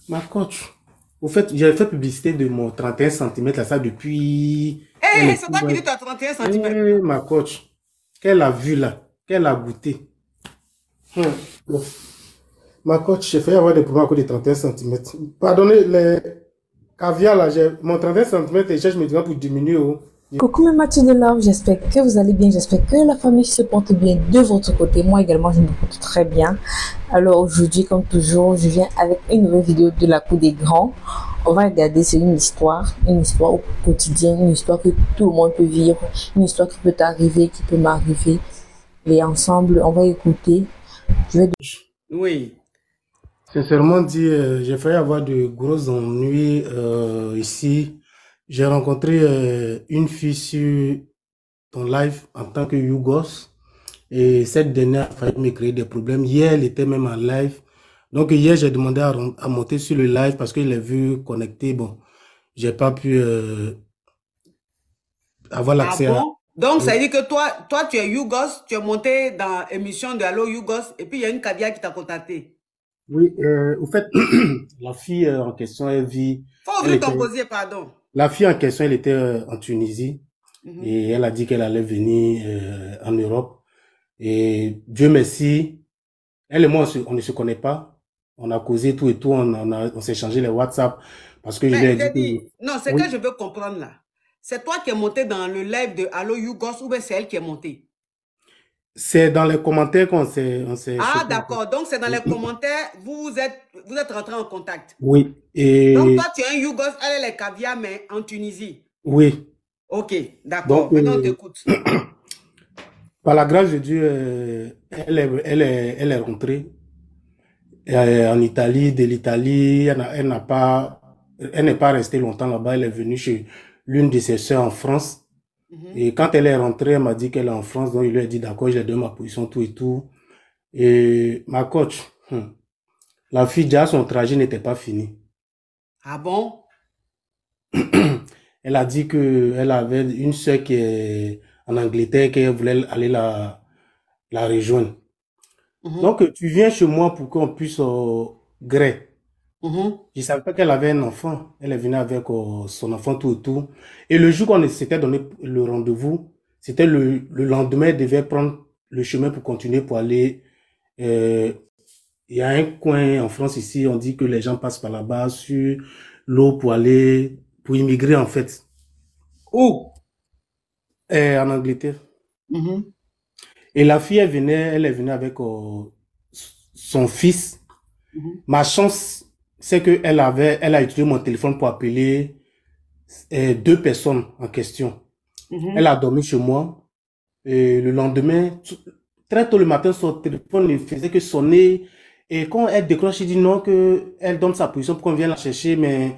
Ma coach, au fait, j'avais fait publicité de mon 31 centimètres là, ça depuis... Elle Hé, est c'est tout toi qui belle. dis tu as 31 centimètres. Eh, ma coach, qu'elle a vu là, qu'elle a goûté. Bon. Ma coach, j'ai fait avoir des problèmes à cause des 31 centimètres. Pardonnez, les caviar là, mon 31 centimètres et je me dis pour diminuer. Oh. Coucou mes matchs de love, j'espère que vous allez bien, j'espère que la famille se porte bien de votre côté. Moi également, je me porte très bien. Alors aujourd'hui, comme toujours, je viens avec une nouvelle vidéo de la cour des grands. On va regarder, c'est une histoire au quotidien, une histoire que tout le monde peut vivre, une histoire qui peut t'arriver, qui peut m'arriver. Et ensemble, on va écouter. Je vais... Oui. Sincèrement dit, j'ai failli avoir de gros ennuis ici. J'ai rencontré une fille sur ton live en tant que Yougos et cette dernière a failli me créer des problèmes. Hier, elle était même en live. Donc hier, j'ai demandé à monter sur le live parce que je l'ai vu connecté. Bon, j'ai pas pu avoir Ah l'accès à... bon? Donc, ça Oui, veut dire que toi, tu es Yougos, tu es monté dans l'émission de Allo Yougos, et puis il y a une caviar qui t'a contacté. oui au fait, la fille en question, Faut elle ouvrir ton était, gosier, pardon. la fille en question, elle était en Tunisie. Mhm. Et elle a dit qu'elle allait venir en Europe. Et Dieu merci, elle et moi, on ne se connaît pas. On a causé tout et tout, on s'est échangé les WhatsApp parce que je lui Mais ai dit j'ai que dit, non, c'est que oui, je veux comprendre là. C'est toi qui es monté dans le live de Allo Yougos ou bien c'est elle qui est montée? c'est dans les commentaires on s'est Ah, chopé en fait. d'accord. Donc, c'est dans Oui, les commentaires, vous êtes rentrés en contact. oui, Donc, et toi, tu es un Yougos, elle est les caviar, mais en Tunisie. oui. Ok, Donc, d'accord. Maintenant, on t'écoute. par la grâce de Dieu, elle est rentrée en Italie, de l'Italie. Elle n'est pas restée longtemps là-bas. Elle est venue chez l'une de ses sœurs en France. Mhm. Et quand elle est rentrée, elle m'a dit qu'elle est en France, donc il lui a dit d'accord, je lui donne ma position, tout et tout. Et ma coach, la fille, déjà, son trajet n'était pas fini. Ah bon? Elle a dit que elle avait une sœur qui est en Angleterre, qu'elle voulait aller la rejoindre. Mhm. Donc, tu viens chez moi pour qu'on puisse gré. Mhm. Je ne savais pas qu'elle avait un enfant. Elle est venue avec son enfant, tout et tout. Et le jour qu'on s'était donné le rendez-vous, c'était le lendemain, elle devait prendre le chemin pour continuer pour aller. euh, Il y a un coin en France ici, on dit que les gens passent par là-bas sur l'eau pour aller, pour immigrer en fait. Où? En Angleterre. Mhm. Et la fille, elle est venue avec son fils. Mhm. Ma chance, c'est que elle a utilisé mon téléphone pour appeler deux personnes en question. Elle Mhm. a dormi chez moi. Et le lendemain, très tôt le matin, son téléphone ne faisait que sonner. Et quand elle décroche, il dit non, que elle donne sa position pour qu'on vienne la chercher. Mais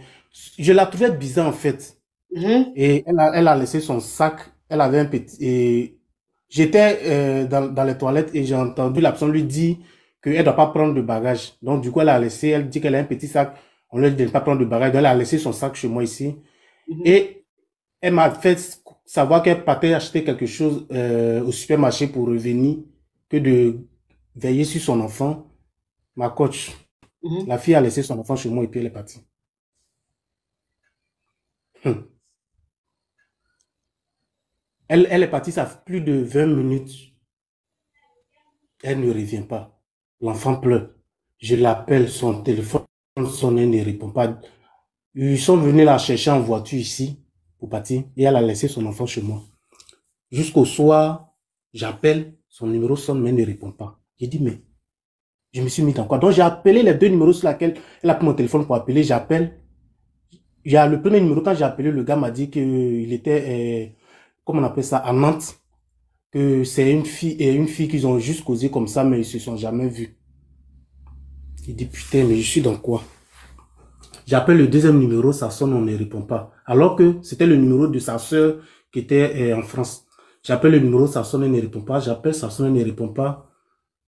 je la trouvais bizarre en fait. Mhm. Et elle a laissé son sac. Elle avait un petit... Et j'étais dans les toilettes et j'ai entendu la personne lui dire qu'elle ne doit pas prendre de bagages. Donc du coup, elle a laissé, elle dit qu'elle a un petit sac. On lui dit de ne pas prendre de bagages. Donc elle a laissé son sac chez moi ici. Mhm. Et elle m'a fait savoir qu'elle partait acheter quelque chose au supermarché pour revenir, que de veiller sur son enfant. Ma coach, Mhm. la fille a laissé son enfant chez moi et puis elle est partie. Elle est partie, ça fait plus de 20 minutes. Elle ne revient pas. L'enfant pleure. Je l'appelle, son téléphone sonne, elle ne répond pas. Ils sont venus la chercher en voiture ici pour partir et elle a laissé son enfant chez moi. Jusqu'au soir, j'appelle, son numéro sonne mais elle ne répond pas. J'ai dit, mais je me suis mis dans quoi? Donc j'ai appelé les deux numéros sur lesquels elle a pris mon téléphone pour appeler. J'appelle. Il y a le premier numéro, quand j'ai appelé, le gars m'a dit qu'il était, comment on appelle ça, à Nantes. Que c'est une fille qu'ils ont juste causé comme ça, mais ils se sont jamais vus. Il dit, putain, mais je suis dans quoi? J'appelle le deuxième numéro, ça sonne, on ne répond pas. Alors que c'était le numéro de sa sœur qui était en France. J'appelle le numéro, ça sonne, elle ne répond pas. J'appelle, ça sonne, elle ne répond pas.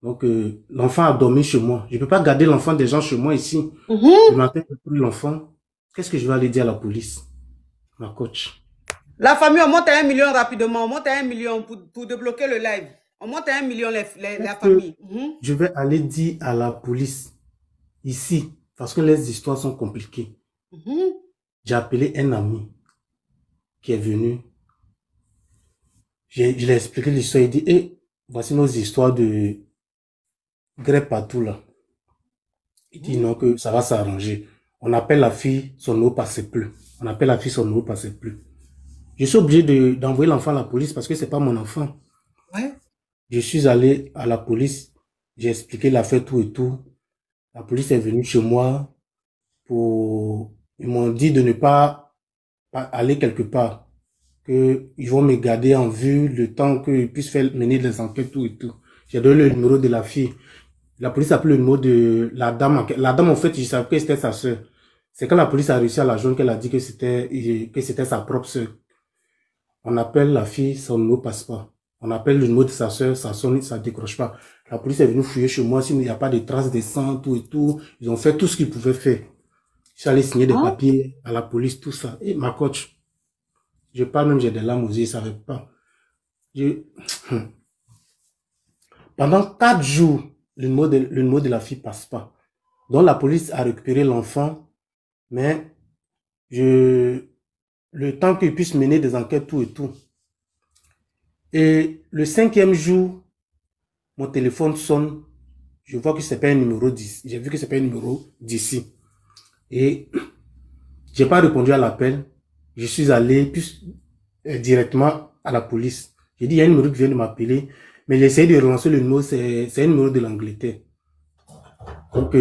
Donc, l'enfant a dormi chez moi. Je ne peux pas garder l'enfant des gens chez moi ici. Le Mhm. matin, je prie l'enfant. Qu'est-ce que je vais aller dire à la police? Ma coach. La famille, on monte à 1 million rapidement. On monte à 1 million pour débloquer le live. On monte à 1 million la Qu'est-ce que famille. Mhm. je vais aller dire à la police ici? parce que les histoires sont compliquées. J'ai appelé un ami qui est venu. Je lui ai expliqué l'histoire. Il dit, eh, voici nos histoires de grès partout là. Il dit non, que ça va s'arranger. On appelle la fille, son numéro passait plus. On appelle la fille, son numéro passait plus. Je suis obligé d'envoyer l'enfant à la police parce que c'est pas mon enfant. Ouais. Je suis allé à la police. J'ai expliqué l'affaire, tout et tout. La police est venue chez moi pour... Ils m'ont dit de ne pas aller quelque part. Ils vont me garder en vue le temps qu'ils puissent mener des enquêtes, tout et tout. J'ai donné le numéro de la fille. La police a pris le numéro de la dame. La dame, en fait, je savais que c'était sa sœur. C'est quand la police a réussi à la joindre qu'elle a dit que c'était sa propre sœur. On appelle la fille, son numéro passe pas. On appelle le numéro de sa sœur, ça sonne, ça décroche pas. La police est venue fouiller chez moi, s'il n'y a pas de traces de sang, tout et tout. Ils ont fait tout ce qu'ils pouvaient faire. Je suis allé signer des papiers à la police, tout ça. Et ma coach, je parle même, j'ai des larmes aux yeux, je savais pas. Pendant 4 jours, le numéro de la fille passe pas. Donc la police a récupéré l'enfant, mais le temps qu'ils puissent mener des enquêtes, tout et tout. Et le 5e jour, mon téléphone sonne. Je vois que c'est pas un numéro d'ici. J'ai vu que c'est pas un numéro d'ici. Et j'ai pas répondu à l'appel. Je suis allé directement à la police. J'ai dit, il y a un numéro qui vient de m'appeler. Mais j'ai essayé de relancer le numéro, c'est un numéro de l'Angleterre. Donc,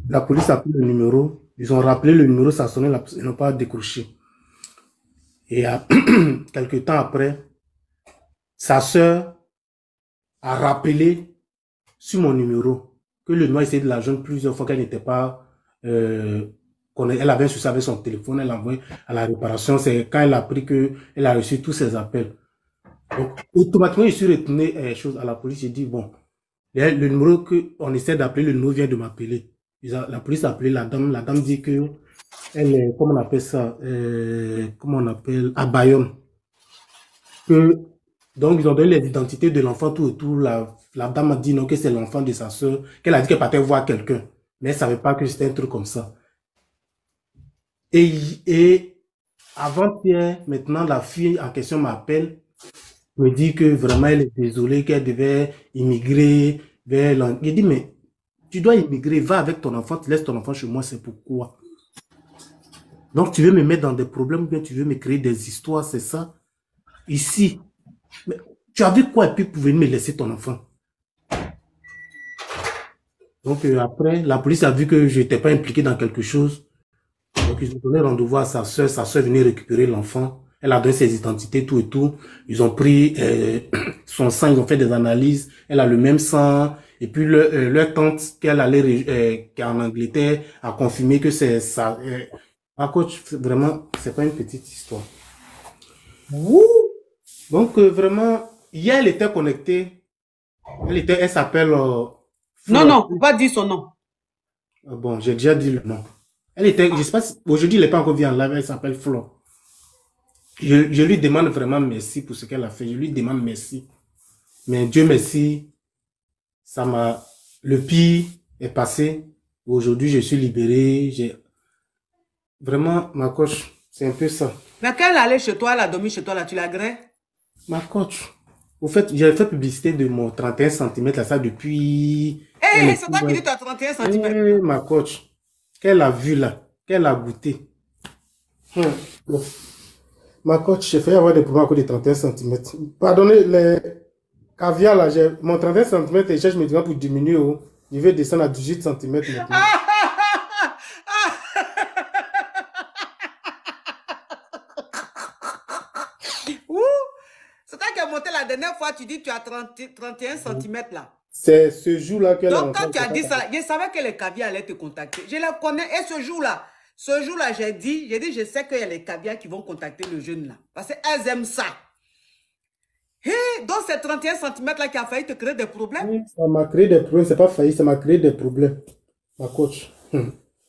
la police a pris le numéro. Ils ont rappelé le numéro, ça sonnait, ils n'ont pas décroché. Et quelques temps après, sa sœur a rappelé sur mon numéro que le noir essayait de la joindre plusieurs fois, qu'elle n'était pas... elle avait un souci avec son téléphone, elle l'a envoyé à la réparation. C'est quand elle a appris qu'elle a reçu tous ses appels. Donc, automatiquement, je suis retourné à la police. J'ai dit, bon, le numéro qu'on essaie d'appeler, le numéro vient de m'appeler. La police a appelé la dame. La dame dit que elle est, comment on appelle ça, comment on appelle, à Bayonne. Donc, ils ont donné l'identité de l'enfant, tout et tout. La dame a dit non, que c'est l'enfant de sa soeur, qu'elle a dit qu'elle partait voir quelqu'un. Mais elle ne savait pas que c'était un truc comme ça. Et avant-hier, maintenant, la fille en question m'appelle, me dit que vraiment elle est désolée, qu'elle devait immigrer vers l'Angleterre. Il dit, mais tu dois immigrer, va avec ton enfant, tu laisses ton enfant chez moi, c'est pourquoi. Donc tu veux me mettre dans des problèmes, ou bien tu veux me créer des histoires, c'est ça. Ici, mais tu as vu quoi et puis pour venir me laisser ton enfant. Donc après, la police a vu que je n'étais pas impliqué dans quelque chose. Donc ils ont donné rendez-vous à sa soeur venait récupérer l'enfant. Elle a donné ses identités, tout et tout. Ils ont pris son sang, ils ont fait des analyses. Elle a le même sang. Et puis leur tante qui est en Angleterre a confirmé que c'est ça. Par contre, vraiment, c'est pas une petite histoire. Ouh! Donc vraiment, hier elle était connectée. Elle s'appelle... non, faut pas dire son nom. Bon, j'ai déjà dit le nom. Elle était, je sais pas si, aujourd'hui, elle n'est pas encore venue en live, elle s'appelle Flo. Je lui demande vraiment merci pour ce qu'elle a fait. Je lui demande merci. Mais Dieu merci, le pire est passé. Aujourd'hui, je suis libéré. Vraiment, ma coach, c'est un peu ça. Mais quand elle allait chez toi, elle a dormi chez toi, là, tu l'agrais? Ma coach, au fait, j'ai fait publicité de mon 31 cm, là, ça depuis... c'est toi qui dis tu as 31 cm. Ma coach, qu'elle a vu là, qu'elle a goûté. Bon. Ma coach, j'ai fait avoir des problèmes à cause de 31 cm. Pardonnez, les caviar là, mon 31 cm et je me dis pour diminuer, je vais descendre à 18 cm maintenant. C'est toi qui as monté la dernière fois, tu dis que tu as 31 cm là. C'est ce jour-là qu'elle a... Donc quand tu as dit ça, je savais que les caviars allaient te contacter. Je les connais et ce jour-là, j'ai dit, je sais qu'il y a les caviars qui vont contacter le jeune là. Parce qu'elles aiment ça. Donc c'est 31 cm là qui a failli te créer des problèmes. Oui, ça m'a créé des problèmes, c'est pas failli, ça m'a créé des problèmes. Ma coach,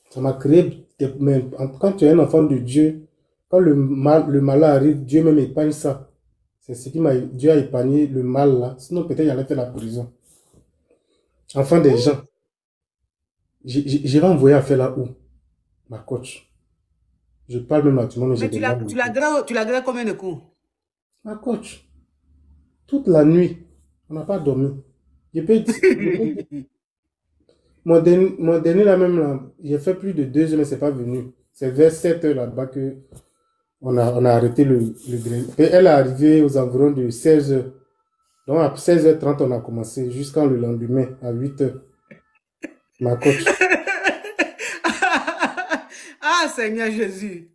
ça m'a créé des... Mais quand tu es un enfant de Dieu, quand le mal arrive, Dieu même épargne ça. C'est ce qui m'a... Dieu a épargné le mal là. Sinon peut-être il allait faire la prison. Enfant des gens. J'ai renvoyé à faire là où? Ma coach. Je parle même à tout le monde, mais Mais j'ai des larmes. tu l'as grillé combien de coups? Ma coach. Toute la nuit. On n'a pas dormi. Je peux dire. Mon dernier là même, là, j'ai fait plus de 2 heures, mais c'est pas venu. C'est vers 7 heures là-bas que on a arrêté le grill. Et elle est arrivée aux environs de 16 heures. Donc à 16h30, on a commencé jusqu'en le lendemain, à 8 heures. Ma coach. Ah, Seigneur Jésus.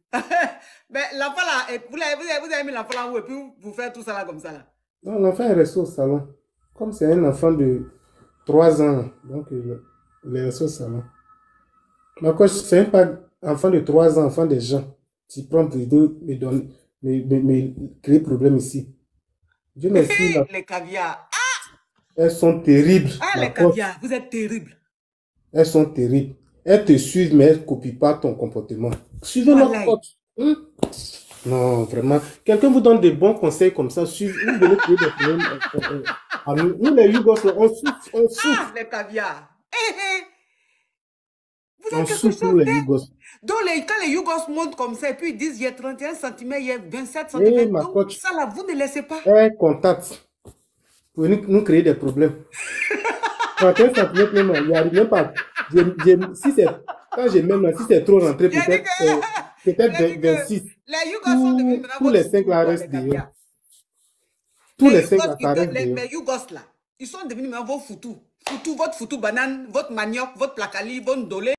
Mais l'enfant là, vous avez mis l'enfant là où et puis vous faites tout ça là comme ça là. Non, l'enfant est resté au salon. Comme c'est un enfant de 3 ans, donc il est resté au salon. Ma coach, c'est pas enfant de 3 ans, enfant des gens. Tu prends pour me donner, me créer problème ici. Dieu merci, là. Les caviars. Elles sont terribles. Ah, Ma les coach, caviars, vous êtes terribles. elles sont terribles. Elles te suivent, mais elles ne copient pas ton comportement. Suivez notre Voilà. coach. Non, vraiment. Quelqu'un vous donne des bons conseils comme ça. Suivez, vous venez créer des problèmes. Nous, les Yougos, on souffre. On souffre. Ah, les caviars. Vous On êtes quelque souffre, chose nous, les de... Yougos. Donc, quand les Yougos montent comme ça, et puis ils disent il y a 31 cm, il y a 27 Eh, cm. ma Donc, coach, ça là, vous ne laissez pas. contact. Vous venez nous créer des problèmes. 31 centimètres, même, il n'y arrive même pas. Si c'est, quand j'ai même là, si c'est trop rentré, J'ai dit que- peut-être j'ai dit que 26. les Yougos sont devenus maintenant Tous les votre 5 là foutu, restent les dehors. caviars. Tous les Les 5 Yougos, là, ça reste dehors. les Yougos là, ils sont devenus maintenant vos foutus. Foutu, votre foutu banane, votre manioc, votre placali, votre dolé.